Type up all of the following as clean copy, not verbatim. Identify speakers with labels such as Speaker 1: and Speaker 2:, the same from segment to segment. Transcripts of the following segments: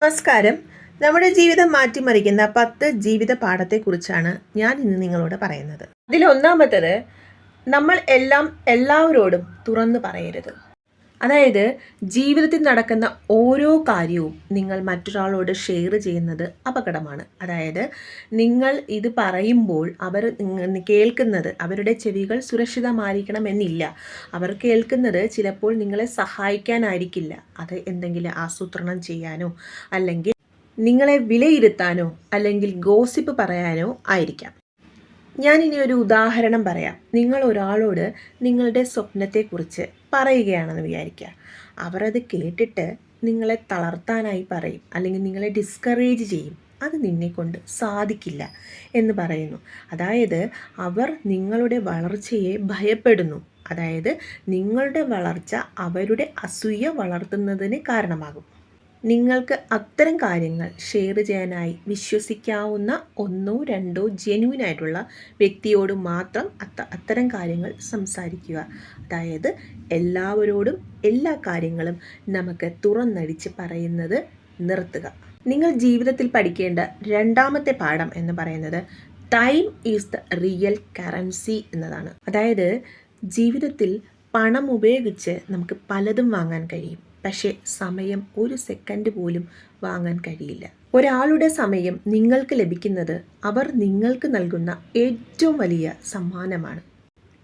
Speaker 1: നമസ്കാരം. നമ്മുടെ ജീവിതം മാറ്റിമറിക്കുന്ന 10 ജീവിത പാഠത്തെക്കുറിച്ചാണ് ഞാൻ ഇന്ന് നിങ്ങളോട് പറയുന്നത്. അതിലൊന്നാമത്തത്, നമ്മൾ എല്ലാവരോടും തുറന്നു പറയരുത്. അതായത് ജീവിതത്തിൽ നടക്കുന്ന ഓരോ കാര്യവും നിങ്ങൾ മറ്റൊരാളോട് ഷെയർ ചെയ്യുന്നത് അപകടമാണ്. അതായത് നിങ്ങൾ ഇത് പറയുമ്പോൾ അവർ കേൾക്കുന്നത്, അവരുടെ ചെവികൾ സുരക്ഷിതമായിരിക്കണമെന്നില്ല. അവർ കേൾക്കുന്നത് ചിലപ്പോൾ നിങ്ങളെ സഹായിക്കാനായിരിക്കില്ല. അത് എന്തെങ്കിലും ആസൂത്രണം ചെയ്യാനോ അല്ലെങ്കിൽ നിങ്ങളെ വിലയിരുത്താനോ അല്ലെങ്കിൽ ഗോസിപ്പ് പറയാനോ ആയിരിക്കാം. ഞാനിനി ഒരു ഉദാഹരണം പറയാം. നിങ്ങൾ ഒരാളോട് നിങ്ങളുടെ സ്വപ്നത്തെക്കുറിച്ച് പറയുകയാണെന്ന് വിചാരിക്കുക. അവർ അത് കേട്ടിട്ട് നിങ്ങളെ തളർത്താനായി പറയും, അല്ലെങ്കിൽ നിങ്ങളെ ഡിസ്കറേജ് ചെയ്യും. അത് നിന്നെക്കൊണ്ട് സാധിക്കില്ല എന്ന് പറയുന്നു. അതായത് അവർ നിങ്ങളുടെ വളർച്ചയെ ഭയപ്പെടുന്നു. അതായത് നിങ്ങളുടെ വളർച്ച അവരുടെ അസൂയ വളർത്തുന്നതിന് കാരണമാകും. നിങ്ങൾക്ക് അത്തരം കാര്യങ്ങൾ ഷെയർ ചെയ്യാനായി വിശ്വസിക്കാവുന്ന ഒന്നോ രണ്ടോ ജെന്യുവിനായിട്ടുള്ള വ്യക്തിയോട് മാത്രം അത്തരം കാര്യങ്ങൾ സംസാരിക്കുക. അതായത് എല്ലാവരോടും എല്ലാ കാര്യങ്ങളും നമുക്ക് തുറന്നടിച്ച് പറയുന്നത് നിർത്തുക. നിങ്ങൾ ജീവിതത്തിൽ പഠിക്കേണ്ട രണ്ടാമത്തെ പാഠം എന്ന് പറയുന്നത് time is the real currency എന്നതാണ്. അതായത് ജീവിതത്തിൽ പണം ഉപയോഗിച്ച് നമുക്ക് പലതും വാങ്ങാൻ കഴിയും, പക്ഷേ സമയം ഒരു സെക്കൻഡ് പോലും വാങ്ങാൻ കഴിയില്ല. ഒരാളുടെ സമയം നിങ്ങൾക്ക് ലഭിക്കുന്നത് അവർ നിങ്ങൾക്ക് നൽകുന്ന ഏറ്റവും വലിയ സമ്മാനമാണ്.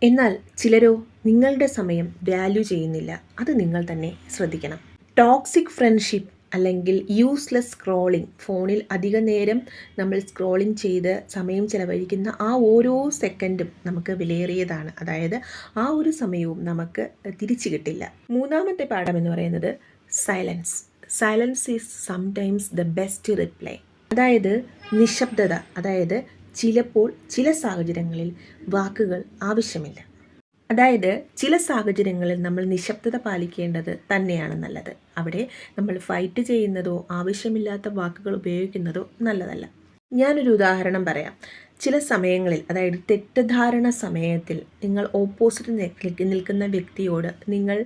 Speaker 1: എന്നാൽ ചിലരോ നിങ്ങളുടെ സമയം വാല്യൂ ചെയ്യുന്നില്ല. അത് നിങ്ങൾ തന്നെ ശ്രദ്ധിക്കണം. ടോക്സിക് ഫ്രണ്ട്ഷിപ്പ് അല്ലെങ്കിൽ യൂസ്ലെസ് സ്ക്രോളിംഗ്, ഫോണിൽ അധിക നേരം നമ്മൾ സ്ക്രോളിംഗ് ചെയ്ത് സമയം ചെലവഴിക്കുന്ന ആ ഓരോ സെക്കൻഡും നമുക്ക് വിലയേറിയതാണ്. അതായത് ആ ഒരു സമയവും നമുക്ക് തിരിച്ചു കിട്ടില്ല. മൂന്നാമത്തെ പാഠം എന്ന് പറയുന്നത് silence is sometimes the best reply. അതായത് നിശബ്ദത. അതായത് ചിലപ്പോൾ ചില സാഹചര്യങ്ങളിൽ വാക്കുകൾ ആവശ്യമില്ല. അതായത് ചില സാഹചര്യങ്ങളിൽ നമ്മൾ നിശബ്ദത പാലിക്കേണ്ടത് തന്നെയാണ് നല്ലത്. അവിടെ നമ്മൾ ഫൈറ്റ് ചെയ്യുന്നതോ ആവശ്യമില്ലാത്ത വാക്കുകൾ ഉപയോഗിക്കുന്നതോ നല്ലതല്ല. ഞാനൊരു ഉദാഹരണം പറയാം. ചില സമയങ്ങളിൽ, അതായത് തെറ്റിദ്ധാരണ സമയത്തിൽ നിങ്ങൾ ഓപ്പോസിറ്റ് നിൽക്കുന്ന വ്യക്തിയോട് നിങ്ങൾ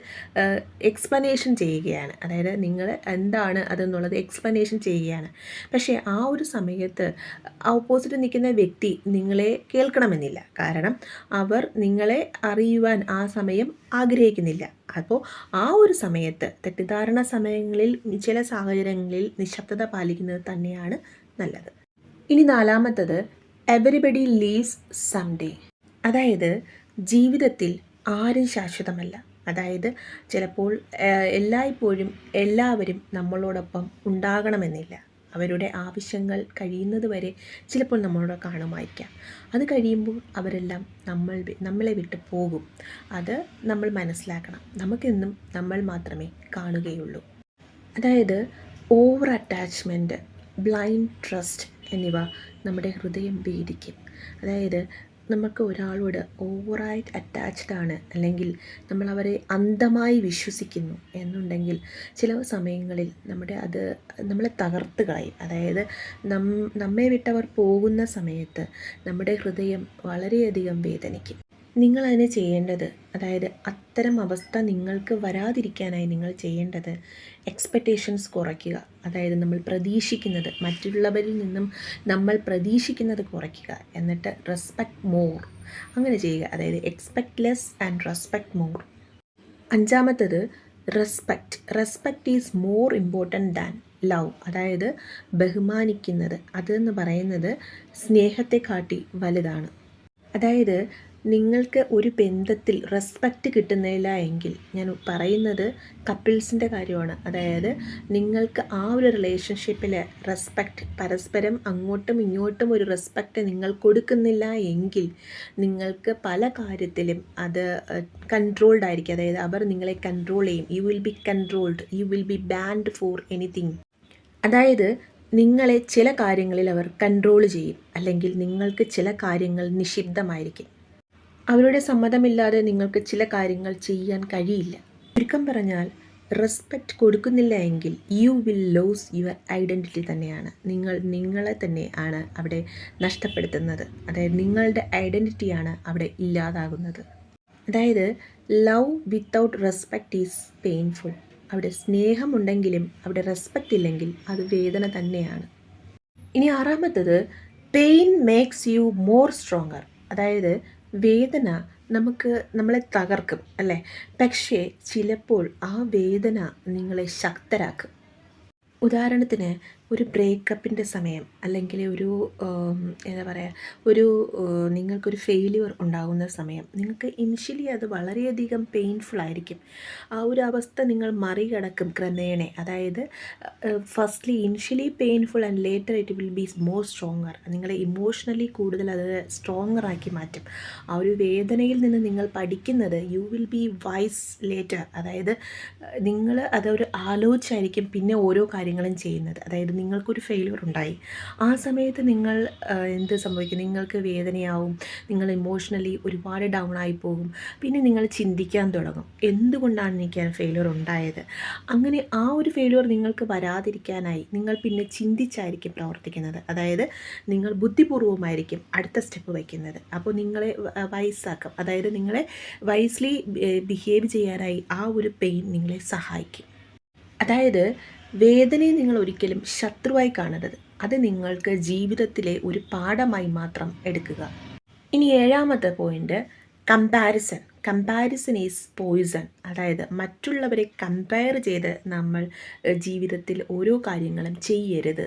Speaker 1: എക്സ്പ്ലനേഷൻ ചെയ്യുകയാണ്. അതായത് നിങ്ങൾ എന്താണ് അതെന്നുള്ളത് എക്സ്പ്ലനേഷൻ ചെയ്യുകയാണ്. പക്ഷേ ആ ഒരു സമയത്ത് ഓപ്പോസിറ്റ് നിൽക്കുന്ന വ്യക്തി നിങ്ങളെ കേൾക്കണമെന്നില്ല. കാരണം അവർ നിങ്ങളെ അറിയുവാൻ ആ സമയം ആഗ്രഹിക്കുന്നില്ല. അപ്പോൾ ആ ഒരു സമയത്ത് തെറ്റിദ്ധാരണ സമയങ്ങളിൽ ചില സാഹചര്യങ്ങളിൽ നിശബ്ദത പാലിക്കുന്നത് തന്നെയാണ് നല്ലത്. ഇനി നാലാമത്തത്, എവരിബഡി ലീവ്സ് സംഡേ. അതായത് ജീവിതത്തിൽ ആരും ശാശ്വതമല്ല. അതായത് ചിലപ്പോൾ എല്ലായ്പ്പോഴും എല്ലാവരും നമ്മളോടൊപ്പം ഉണ്ടാകണമെന്നില്ല. അവരുടെ ആവശ്യങ്ങൾ കഴിയുന്നത് വരെ ചിലപ്പോൾ നമ്മളോട് കാണുമായിരിക്കാം. അത് കഴിയുമ്പോൾ അവരെല്ലാം നമ്മളെ വിട്ട് പോകും. അത് നമ്മൾ മനസ്സിലാക്കണം. നമുക്കെന്നും നമ്മൾ മാത്രമേ കാണുകയുള്ളൂ. അതായത് ഓവർ അറ്റാച്ച്മെൻറ്റ്, ബ്ലൈൻഡ് ട്രസ്റ്റ് എന്നിവ നമ്മുടെ ഹൃദയം ഭേദിക്കും. അതായത് നമുക്ക് ഒരാളോട് ഓവറായിട്ട് അറ്റാച്ച്ഡ് ആണ്, അല്ലെങ്കിൽ നമ്മൾ അവരെ അന്ധമായി വിശ്വസിക്കുന്നു എന്നുണ്ടെങ്കിൽ ചില സമയങ്ങളിൽ നമ്മളെ തകർത്ത് കളയും. അതായത് നമ്മെ വിട്ടവർ പോകുന്ന സമയത്ത് നമ്മുടെ ഹൃദയം വളരെയധികം വേദനിക്കും. നിങ്ങളതിന് ചെയ്യേണ്ടത്, അതായത് അത്തരം അവസ്ഥ നിങ്ങൾക്ക് വരാതിരിക്കാനായി നിങ്ങൾ ചെയ്യേണ്ടത് എക്സ്പെക്റ്റേഷൻസ് കുറയ്ക്കുക. അതായത് മറ്റുള്ളവരിൽ നിന്നും നമ്മൾ പ്രതീക്ഷിക്കുന്നത് കുറയ്ക്കുക. എന്നിട്ട് റെസ്പെക്റ്റ് മോർ, അങ്ങനെ ചെയ്യുക. അതായത് expect less and respect more. അഞ്ചാമത്തത് respect is more important than love. അതായത് ബഹുമാനിക്കുന്നത്, അതെന്ന് പറയുന്നത് സ്നേഹത്തെ കാട്ടി വലുതാണ്. അതായത് നിങ്ങൾക്ക് ഒരു ബന്ധത്തിൽ റെസ്പെക്റ്റ് കിട്ടുന്നില്ല എങ്കിൽ, ഞാൻ പറയുന്നത് കപ്പിൾസിൻ്റെ കാര്യമാണ്. അതായത് നിങ്ങൾക്ക് ആ ഒരു റിലേഷൻഷിപ്പിൽ റെസ്പെക്റ്റ്, പരസ്പരം അങ്ങോട്ടും ഇങ്ങോട്ടും ഒരു റെസ്പെക്റ്റ് നിങ്ങൾ കൊടുക്കുന്നില്ല എങ്കിൽ നിങ്ങൾക്ക് പല കാര്യത്തിലും അത് കൺട്രോൾഡ് ആയിരിക്കും. അതായത് അവർ നിങ്ങളെ കൺട്രോൾ ചെയ്യും. U will B controlled, U will B band for anything. അതായത് നിങ്ങളെ ചില കാര്യങ്ങളിൽ അവർ കൺട്രോൾ ചെയ്യും, അല്ലെങ്കിൽ നിങ്ങൾക്ക് ചില കാര്യങ്ങൾ നിഷിദ്ധമായിരിക്കും. അവരുടെ സമ്മതമില്ലാതെ നിങ്ങൾക്ക് ചില കാര്യങ്ങൾ ചെയ്യാൻ കഴിയില്ല. ചുരുക്കം പറഞ്ഞാൽ, റെസ്പെക്റ്റ് കൊടുക്കുന്നില്ല എങ്കിൽ you will loss your identity തന്നെയാണ്. നിങ്ങളെ തന്നെ ആണ് അവിടെ നഷ്ടപ്പെടുത്തുന്നത്. അതായത് നിങ്ങളുടെ ഐഡൻറ്റിറ്റിയാണ് അവിടെ ഇല്ലാതാകുന്നത്. അതായത് love without respect is painful. അവിടെ സ്നേഹമുണ്ടെങ്കിലും അവിടെ റെസ്പെക്റ്റ് ഇല്ലെങ്കിൽ അത് വേദന തന്നെയാണ്. ഇനി ആറാമത്തത്, pain makes you more stronger. അതായത് വേദന നമ്മളെ തകർക്കും അല്ലേ, പക്ഷേ ചിലപ്പോൾ ആ വേദന നിങ്ങളെ ശക്തരാക്കും. ഉദാഹരണത്തിന് ഒരു ബ്രേക്കപ്പിൻ്റെ സമയം, അല്ലെങ്കിൽ എന്താ പറയുക, നിങ്ങൾക്കൊരു ഫെയില്യൂർ ഉണ്ടാകുന്ന സമയം, നിങ്ങൾക്ക് ഇനിഷ്യലി അത് വളരെയധികം പെയിൻഫുൾ ആയിരിക്കും. ആ ഒരു അവസ്ഥ നിങ്ങൾ മറികടക്കും ക്രമേണ. അതായത് firstly initially painful and later it will be more stronger. നിങ്ങളെ ഇമോഷണലി കൂടുതൽ അത് സ്ട്രോങ്ങർ ആക്കി മാറ്റും. ആ ഒരു വേദനയിൽ നിന്ന് നിങ്ങൾ പഠിക്കുന്നത് you will be wise later. അതായത് നിങ്ങൾ അതൊരു ആലോചിച്ചായിരിക്കും പിന്നെ ഓരോ കാര്യങ്ങളും ചെയ്യുന്നത്. അതായത് നിങ്ങൾക്കൊരു ഫെയിലിയർ ഉണ്ടായി, ആ സമയത്ത് നിങ്ങൾ എന്ത് സംഭവിക്കും, നിങ്ങൾക്ക് വേദനയാവും, നിങ്ങൾ ഇമോഷണലി ഒരുപാട് ഡൗൺ ആയി പോകും. പിന്നെ നിങ്ങൾ ചിന്തിക്കാൻ തുടങ്ങും, എന്തുകൊണ്ടാണ് എനിക്ക് ആ ഫെയിലിയർ ഉണ്ടായത്. അങ്ങനെ ആ ഒരു ഫെയിലിയർ നിങ്ങൾക്ക് വരാതിരിക്കാനായി നിങ്ങൾ പിന്നെ ചിന്തിച്ചായിരിക്കും പ്രവർത്തിക്കുന്നത്. അതായത് നിങ്ങൾ ബുദ്ധിപൂർവമായിരിക്കും അടുത്ത സ്റ്റെപ്പ് വയ്ക്കുന്നത്. അപ്പോൾ നിങ്ങളെ വൈസാക്കും, അതായത് നിങ്ങളെ വൈസ്ലി ബിഹേവ് ചെയ്യാനായി ആ ഒരു പെയിൻ നിങ്ങളെ സഹായിക്കും. അതായത് വേദനയെ നിങ്ങൾ ഒരിക്കലും ശത്രുവായി കാണരുത്, അത് നിങ്ങൾക്ക് ജീവിതത്തിലെ ഒരു പാഠമായി മാത്രം എടുക്കുക. ഇനി ഏഴാമത്തെ പോയിന്റ്, കമ്പാരിസൺ ഈസ് പോയിസൺ. അതായത് മറ്റുള്ളവരെ കമ്പയർ ചെയ്ത് നമ്മൾ ജീവിതത്തിൽ ഓരോ കാര്യങ്ങളും ചെയ്യരുത്.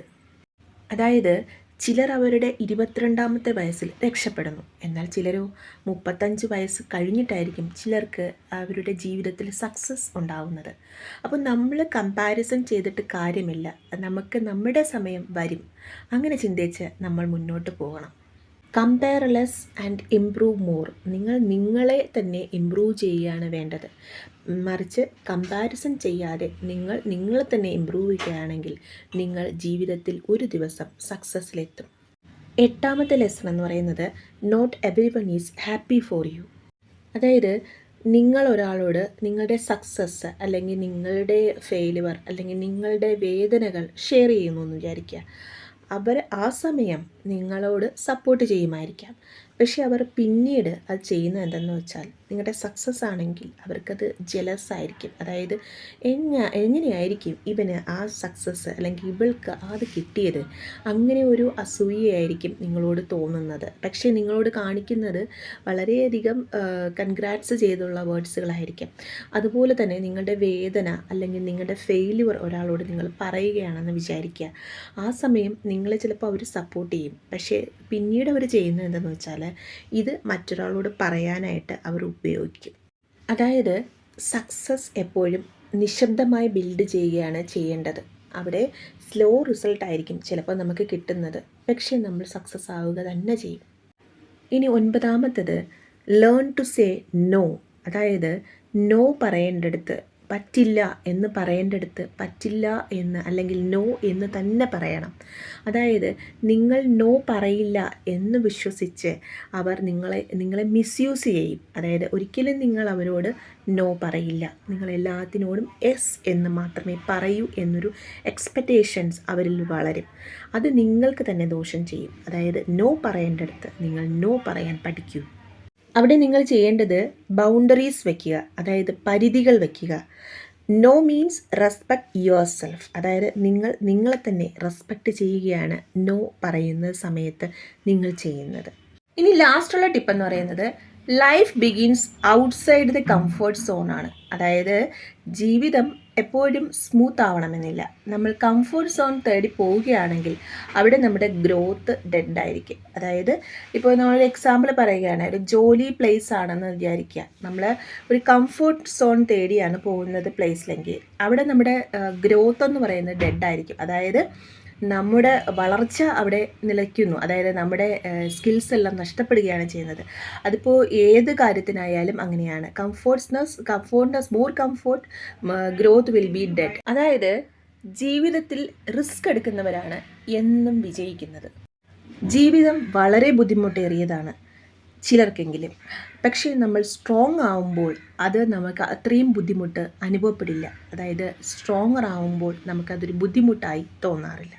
Speaker 1: അതായത് ചിലർ അവരുടെ 22ാമത്തെ വയസ്സിൽ രക്ഷപ്പെടുന്നു, എന്നാൽ ചിലരോ 35 വയസ്സ് കഴിഞ്ഞിട്ടായിരിക്കും ചിലർക്ക് അവരുടെ ജീവിതത്തിൽ സക്സസ് ഉണ്ടാവുന്നത്. അപ്പോൾ നമ്മൾ കമ്പാരിസൺ ചെയ്തിട്ട് കാര്യമില്ല, നമുക്ക് നമ്മുടെ സമയം വരും. അങ്ങനെ ചിന്തിച്ച് നമ്മൾ മുന്നോട്ട് പോകണം. Compare less and improve more. നിങ്ങളെ തന്നെ ഇംപ്രൂവ് ചെയ്യുകയാണ് വേണ്ടത്. മറിച്ച് കമ്പാരിസൺ ചെയ്യാതെ നിങ്ങളെ തന്നെ ഇംപ്രൂവ് ചെയ്യുകയാണെങ്കിൽ നിങ്ങൾ ജീവിതത്തിൽ ഒരു ദിവസം സക്സസ്സിലെത്തും. എട്ടാമത്തെ ലെസൺ എന്ന് പറയുന്നത്, not everyone is happy for you. അതായത് നിങ്ങൾ ഒരാളോട് നിങ്ങളുടെ സക്സസ് അല്ലെങ്കിൽ നിങ്ങളുടെ ഫെയിലുവർ അല്ലെങ്കിൽ നിങ്ങളുടെ വേദനകൾ ഷെയർ ചെയ്യുന്നു എന്ന് വിചാരിക്കുക. അവർ ആ സമയം നിങ്ങളോട് സപ്പോർട്ട് ചെയ്യുമായിരിക്കാം, പക്ഷെ അവർ പിന്നീട് അത് ചെയ്യുന്നത് എന്തെന്ന് വെച്ചാൽ, നിങ്ങളുടെ സക്സസ് ആണെങ്കിൽ അവർക്കത് ജലസ് ആയിരിക്കും. അതായത് എങ്ങനെയായിരിക്കും ഇവന് ആ സക്സസ് അല്ലെങ്കിൽ ഇവൾക്ക് അത് കിട്ടിയത്, അങ്ങനെ ഒരു അസൂയയായിരിക്കും നിങ്ങളോട് തോന്നുന്നത്. പക്ഷേ നിങ്ങളോട് കാണിക്കുന്നത് വളരെയധികം കൺഗ്രാറ്റ്സ് ചെയ്തുള്ള വേർഡ്സുകളായിരിക്കും. അതുപോലെ തന്നെ നിങ്ങളുടെ വേദന അല്ലെങ്കിൽ നിങ്ങളുടെ ഫെയില്യൂർ ഒരാളോട് നിങ്ങൾ പറയുകയാണെന്ന് വിചാരിക്കുക. ആ സമയം നിങ്ങളെ ചിലപ്പോൾ അവർ സപ്പോർട്ട് ചെയ്യും, പക്ഷേ പിന്നീട് അവർ ചെയ്യുന്നത് എന്തെന്ന് വെച്ചാൽ ഇത് മറ്റൊരാളോട് പറയാനായിട്ട് അവർ ഉപയോഗിക്കും. അതായത് സക്സസ് എപ്പോഴും നിശബ്ദമായി ബിൽഡ് ചെയ്യുകയാണ് ചെയ്യേണ്ടത്. അവിടെ സ്ലോ റിസൾട്ടായിരിക്കും ചിലപ്പോൾ നമുക്ക് കിട്ടുന്നത്, പക്ഷേ നമ്മൾ സക്സസ് ആവുക തന്നെ ചെയ്യും. ഇനി 9ാമത്തത്, ലേൺ ടു സേ നോ. അതായത് നോ പറയേണ്ടടുത്ത് പറ്റില്ല എന്ന് പറയേണ്ടടുത്ത് പറ്റില്ല എന്ന് അല്ലെങ്കിൽ നോ എന്ന് തന്നെ പറയണം. അതായത് നിങ്ങൾ നോ പറയില്ല എന്ന് വിശ്വസിച്ച് അവർ നിങ്ങളെ മിസ്യൂസ് ചെയ്യും. അതായത് ഒരിക്കലും നിങ്ങൾ അവരോട് നോ പറയില്ല, നിങ്ങൾ എല്ലാത്തിനോടും എസ് എന്ന് മാത്രമേ പറയൂ എന്നൊരു എക്സ്പെക്റ്റേഷൻസ് അവരിൽ വളരും. അത് നിങ്ങൾക്ക് തന്നെ ദോഷം ചെയ്യും. അതായത് നോ പറയേണ്ടടുത്ത് നിങ്ങൾ നോ പറയാൻ പഠിക്കൂ. അവിടെ നിങ്ങൾ ചെയ്യേണ്ടത് ബൗണ്ടറീസ് വയ്ക്കുക, അതായത് പരിധികൾ വയ്ക്കുക. No means respect yourself. അതായത് നിങ്ങളെ തന്നെ റെസ്പെക്റ്റ് ചെയ്യുകയാണ് നോ പറയുന്ന സമയത്ത് നിങ്ങൾ ചെയ്യുന്നത്. ഇനി ലാസ്റ്റുള്ള ടിപ്പ് എന്ന് പറയുന്നത്, life begins outside the comfort സോണാണ്. അതായത് ജീവിതം എപ്പോഴും സ്മൂത്ത് ആവണമെന്നില്ല. നമ്മൾ കംഫർട്ട് സോൺ തേടി പോവുകയാണെങ്കിൽ അവിടെ നമ്മുടെ ഗ്രോത്ത് ഡെഡായിരിക്കും. അതായത് ഇപ്പോൾ നമ്മളൊരു എക്സാമ്പിൾ പറയുകയാണ്, ഒരു ജോലി പ്ലേസ് ആണെന്ന് വിചാരിക്കുക. നമ്മൾ ഒരു കംഫർട്ട് സോൺ തേടിയാണ് പോകുന്നത് പ്ലേസിലെങ്കിൽ അവിടെ നമ്മുടെ ഗ്രോത്ത് എന്ന് പറയുന്നത് ഡെഡായിരിക്കും. അതായത് നമ്മുടെ വളർച്ച അവിടെ നിലയ്ക്കുന്നു. അതായത് നമ്മുടെ സ്കിൽസ് എല്ലാം നഷ്ടപ്പെടുകയാണ് ചെയ്യുന്നത്. അതിപ്പോൾ ഏത് കാര്യത്തിനായാലും അങ്ങനെയാണ്. Comfortness more comfort, growth will be dead. അതായത് ജീവിതത്തിൽ റിസ്ക് എടുക്കുന്നവരാണ് എന്നും വിജയിക്കുന്നത്. ജീവിതം വളരെ ബുദ്ധിമുട്ടേറിയതാണ് ചിലർക്കെങ്കിലും, പക്ഷേ നമ്മൾ സ്ട്രോങ് ആവുമ്പോൾ അത് നമുക്ക് അത്രയും ബുദ്ധിമുട്ട് അനുഭവപ്പെടില്ല. അതായത് സ്ട്രോങ്ങർ ആവുമ്പോൾ നമുക്കതൊരു ബുദ്ധിമുട്ടായി തോന്നാറില്ല.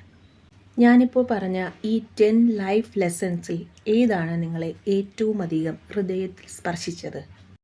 Speaker 1: ഞാനിപ്പോൾ പറഞ്ഞ ഈ 10 ലൈഫ് ലെസൺസിൽ ഏതാണ് നിങ്ങളെ ഏറ്റവും അധികം ഹൃദയത്തിൽ സ്പർശിച്ചത്?